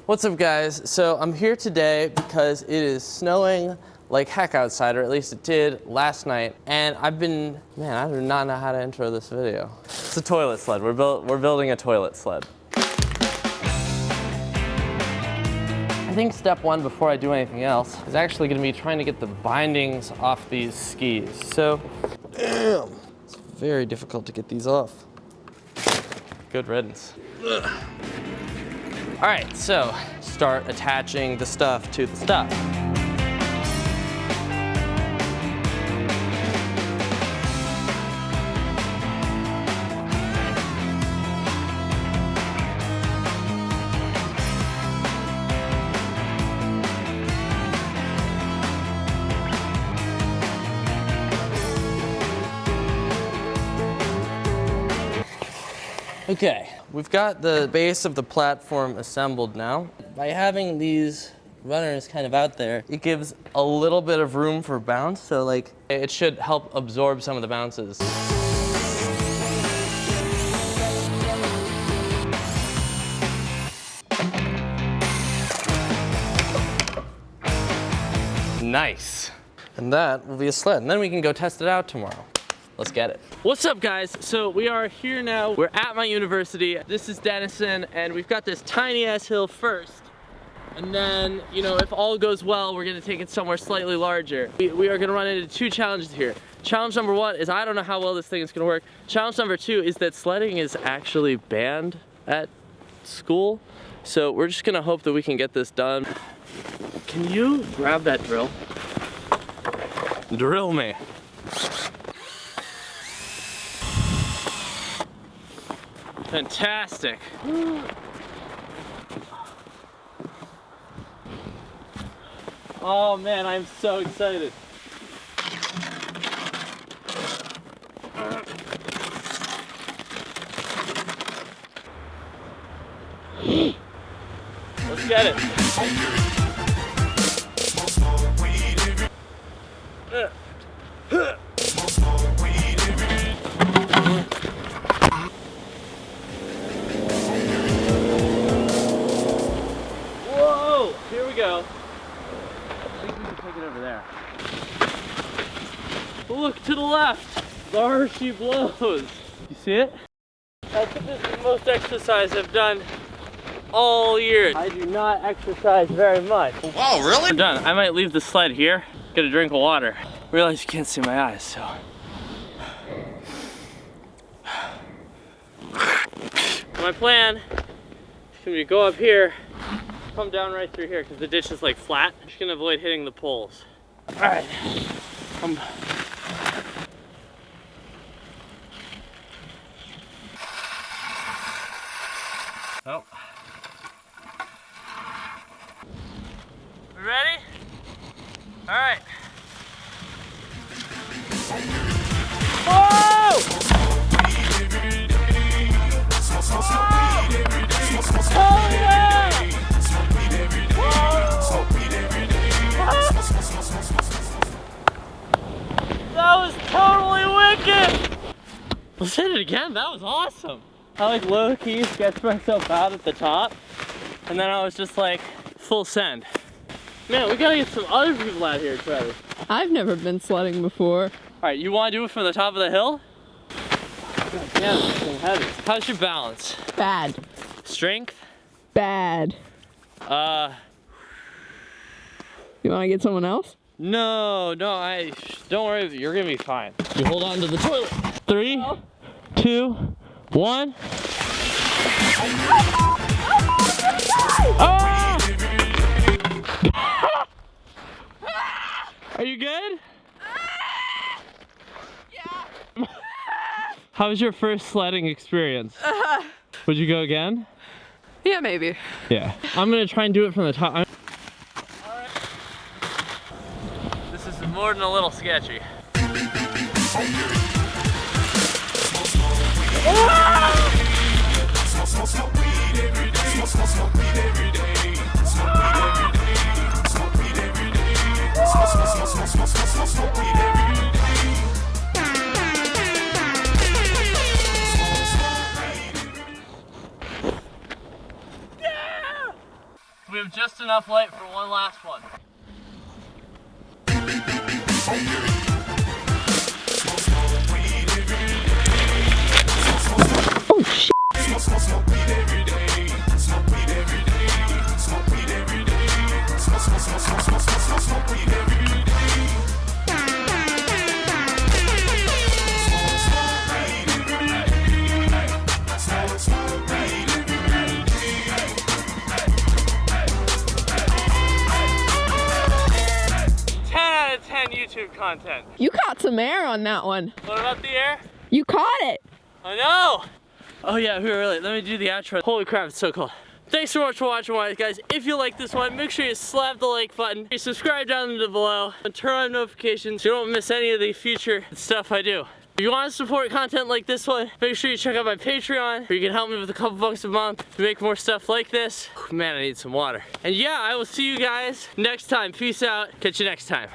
What's up, guys? So I'm here today because it is snowing like heck outside, or at least it did last night. And I do not know how to intro this video. It's a toilet sled. We're building a toilet sled. I think step one before I do anything else is actually gonna be trying to get the bindings off these skis. So, damn, it's very difficult to get these off. Good riddance. Ugh. All right, so start attaching the stuff to the stuff. Okay, we've got the base of the platform assembled now. By having these runners kind of out there, it gives a little bit of room for bounce, so like it should help absorb some of the bounces. Nice. And that will be a sled, and then we can go test it out tomorrow. Let's get it. What's up, guys? So we are here now. We're at my university. This is Denison, and we've got this tiny ass hill first. And then, you know, if all goes well, we're gonna take it somewhere slightly larger. We are gonna run into two challenges here. Challenge number one is I don't know how well this thing is gonna work. Challenge number two is that sledding is actually banned at school. So we're just gonna hope that we can get this done. Can you grab that drill? Drill me. Fantastic. Oh man, I'm so excited. Let's get it. Here we go. I think we can take it over there. Look to the left. There she blows. You see it? I think this is the most exercise I've done all year. I do not exercise very much. Oh, really? I'm done. I might leave the sled here, get a drink of water. Realize you can't see my eyes, so. My plan is going to go up here, come down right through here because the ditch is like flat. I'm just gonna avoid hitting the poles. All right. Oh. We ready? All right. Whoa! Oh yeah! That was totally wicked! Let's hit it again, that was awesome! I like low-key sketched myself out at the top, and then I was just like, full send. Man, we gotta get some other people out here, Trevor. I've never been sledding before. Alright, you wanna do it from the top of the hill? God damn, this thing heavy. How's your balance? Bad. Strength? Bad. You wanna get someone else? No, don't worry, you're gonna be fine. You hold on to the toilet. 3, 2, 1. Oh! Are you good? Yeah. How was your first sledding experience? Would you go again? Yeah, maybe. Yeah. I'm gonna try and do it from the top. This is more than a little sketchy. We have just enough light for one last one. Oh shit. 10 YouTube content. You caught some air on that one. What about the air? You caught it. I know. Oh yeah, we were late. Let me do the outro. Holy crap, it's so cool. Thanks so much for watching, Weisz, guys. If you like this one, make sure you slap the like button. You subscribe down below and turn on notifications so you don't miss any of the future stuff I do. If you want to support content like this one, make sure you check out my Patreon where you can help me with a couple bucks a month to make more stuff like this. Man, I need some water. And yeah, I will see you guys next time. Peace out. Catch you next time.